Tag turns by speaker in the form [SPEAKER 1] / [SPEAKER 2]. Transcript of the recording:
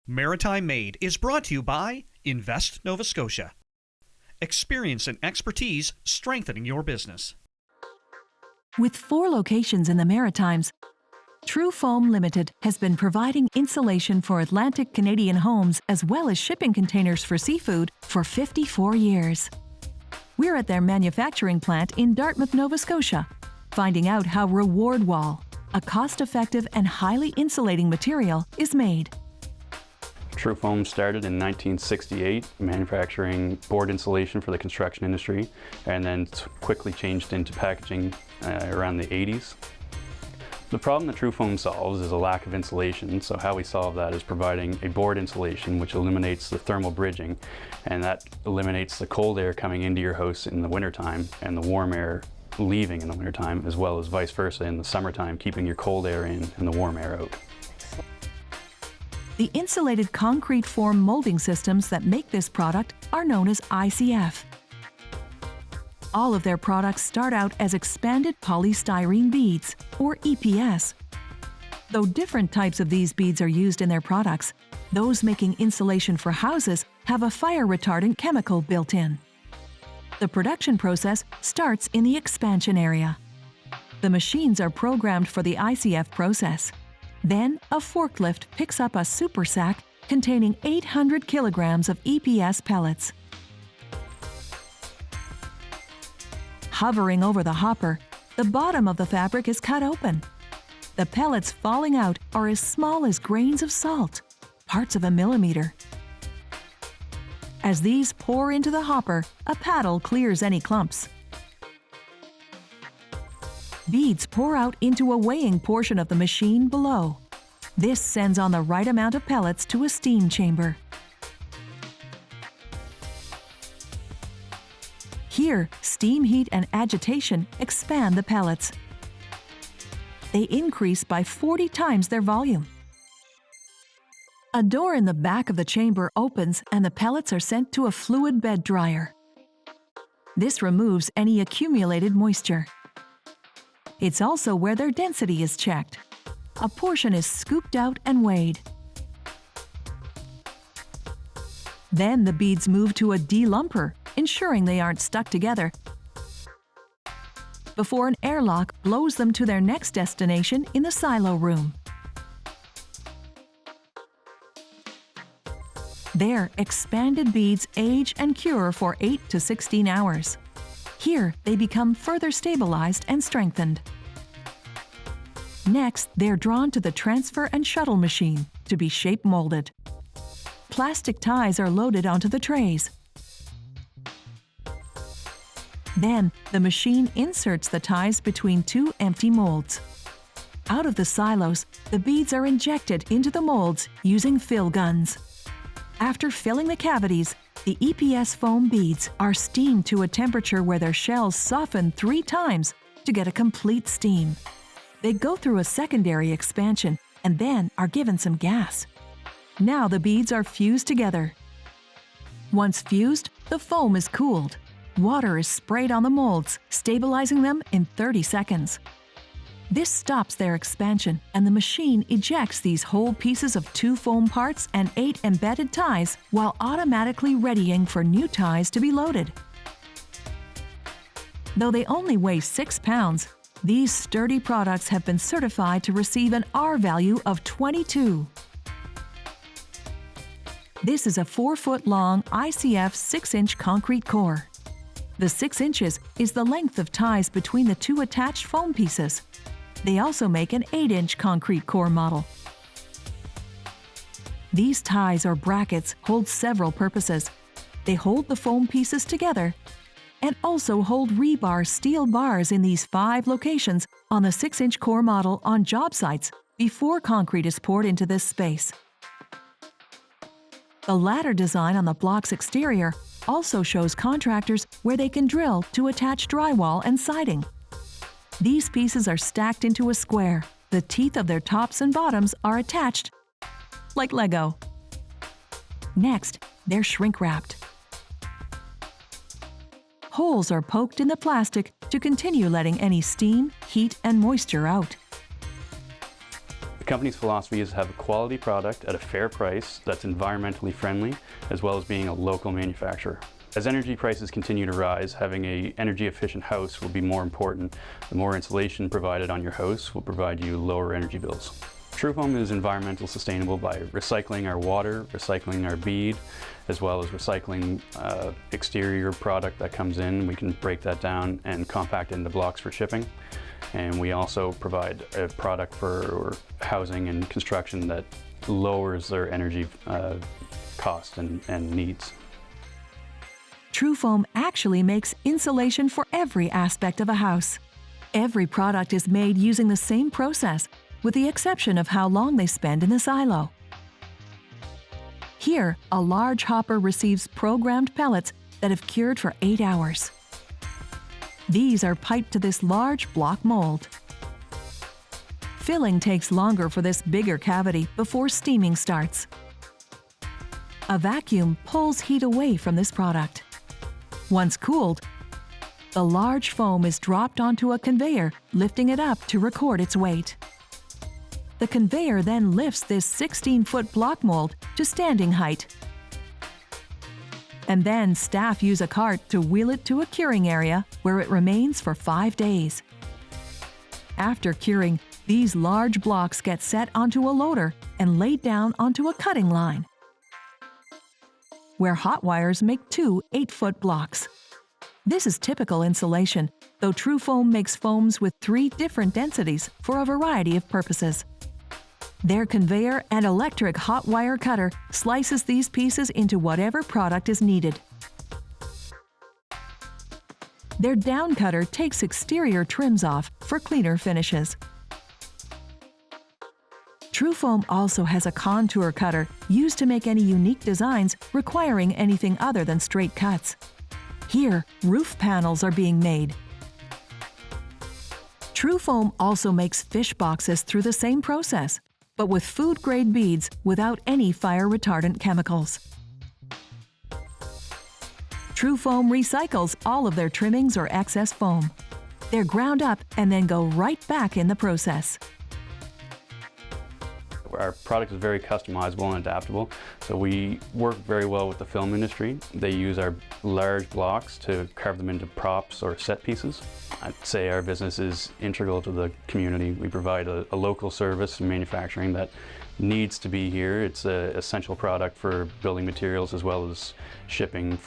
[SPEAKER 1] Maritime Made is brought to you by Invest Nova Scotia. Experience and expertise strengthening your business.
[SPEAKER 2] With 4 locations in the Maritimes, Truefoam Limited has been providing insulation for Atlantic Canadian homes as well as shipping containers for seafood for 54 years. We're at their manufacturing plant in Dartmouth, Nova Scotia, finding out how Reward Wall, a cost-effective and highly insulating material, is made.
[SPEAKER 3] Truefoam started in 1968, manufacturing board insulation for the construction industry, and then quickly changed into packaging around the 80s. The problem that Truefoam solves is a lack of insulation, so how we solve that is providing a board insulation which eliminates the thermal bridging, and that eliminates the cold air coming into your house in the wintertime and the warm air leaving in the wintertime, as well as vice versa in the summertime, keeping your cold air in and the warm air out.
[SPEAKER 2] The insulated concrete form molding systems that make this product are known as ICF. All of their products start out as expanded polystyrene beads, or EPS. Though different types of these beads are used in their products, those making insulation for houses have a fire retardant chemical built in. The production process starts in the expansion area. The machines are programmed for the ICF process. Then, a forklift picks up a super sack containing 800 kilograms of EPS pellets. Hovering over the hopper, the bottom of the fabric is cut open. The pellets falling out are as small as grains of salt, parts of a millimeter. As these pour into the hopper, a paddle clears any clumps. Beads pour out into a weighing portion of the machine below. This sends on the right amount of pellets to a steam chamber. Here, steam heat and agitation expand the pellets. They increase by 40 times their volume. A door in the back of the chamber opens and the pellets are sent to a fluid bed dryer. This removes any accumulated moisture. It's also where their density is checked. A portion is scooped out and weighed. Then the beads move to a delumper, ensuring they aren't stuck together, before an airlock blows them to their next destination in the silo room. There, expanded beads age and cure for 8 to 16 hours. Here, they become further stabilized and strengthened. Next, they're drawn to the transfer and shuttle machine to be shape molded. Plastic ties are loaded onto the trays. Then, the machine inserts the ties between 2 empty molds. Out of the silos, the beads are injected into the molds using fill guns. After filling the cavities, the EPS foam beads are steamed to a temperature where their shells soften 3 times to get a complete steam. They go through a secondary expansion and then are given some gas. Now the beads are fused together. Once fused, the foam is cooled. Water is sprayed on the molds, stabilizing them in 30 seconds. This stops their expansion, and the machine ejects these whole pieces of 2 foam parts and 8 embedded ties while automatically readying for new ties to be loaded. Though they only weigh 6 pounds, these sturdy products have been certified to receive an R value of 22. This is a 4-foot-long ICF 6-inch concrete core. The 6 inches is the length of ties between the 2 attached foam pieces. They also make an 8-inch concrete core model. These ties or brackets hold several purposes. They hold the foam pieces together and also hold rebar steel bars in these 5 locations on the 6-inch core model on job sites before concrete is poured into this space. The ladder design on the block's exterior also shows contractors where they can drill to attach drywall and siding. These pieces are stacked into a square. The teeth of their tops and bottoms are attached like Lego. Next, they're shrink-wrapped. Holes are poked in the plastic to continue letting any steam, heat, and moisture out.
[SPEAKER 3] company's philosophy is to have a quality product at a fair price that's environmentally friendly, as well as being a local manufacturer. As energy prices continue to rise, having an energy efficient house will be more important. The more insulation provided on your house will provide you lower energy bills. Truefoam is environmentally sustainable by recycling our water, recycling our bead, as well as recycling exterior product that comes in. We can break that down and compact it into blocks for shipping. And we also provide a product for housing and construction that lowers their energy cost and needs.
[SPEAKER 2] Truefoam actually makes insulation for every aspect of a house. Every product is made using the same process, with the exception of how long they spend in the silo. Here, a large hopper receives programmed pellets that have cured for 8 hours. These are piped to this large block mold. Filling takes longer for this bigger cavity before steaming starts. A vacuum pulls heat away from this product. Once cooled, the large foam is dropped onto a conveyor, lifting it up to record its weight. The conveyor then lifts this 16-foot block mold to standing height. And then staff use a cart to wheel it to a curing area where it remains for 5 days. After curing, these large blocks get set onto a loader and laid down onto a cutting line, where hot wires make 2 8-foot blocks. This is typical insulation, though Truefoam makes foams with 3 different densities for a variety of purposes. Their conveyor and electric hot wire cutter slices these pieces into whatever product is needed. Their down cutter takes exterior trims off for cleaner finishes. Truefoam also has a contour cutter used to make any unique designs requiring anything other than straight cuts. Here, roof panels are being made. Truefoam also makes fish boxes through the same process, but with food-grade beads without any fire-retardant chemicals. Truefoam recycles all of their trimmings or excess foam. They're ground up and then go right back in the process.
[SPEAKER 3] Our product is very customizable and adaptable, so we work very well with the film industry. They use our large blocks to carve them into props or set pieces. I'd say our business is integral to the community. We provide a local service in manufacturing that needs to be here. It's an essential product for building materials as well as shipping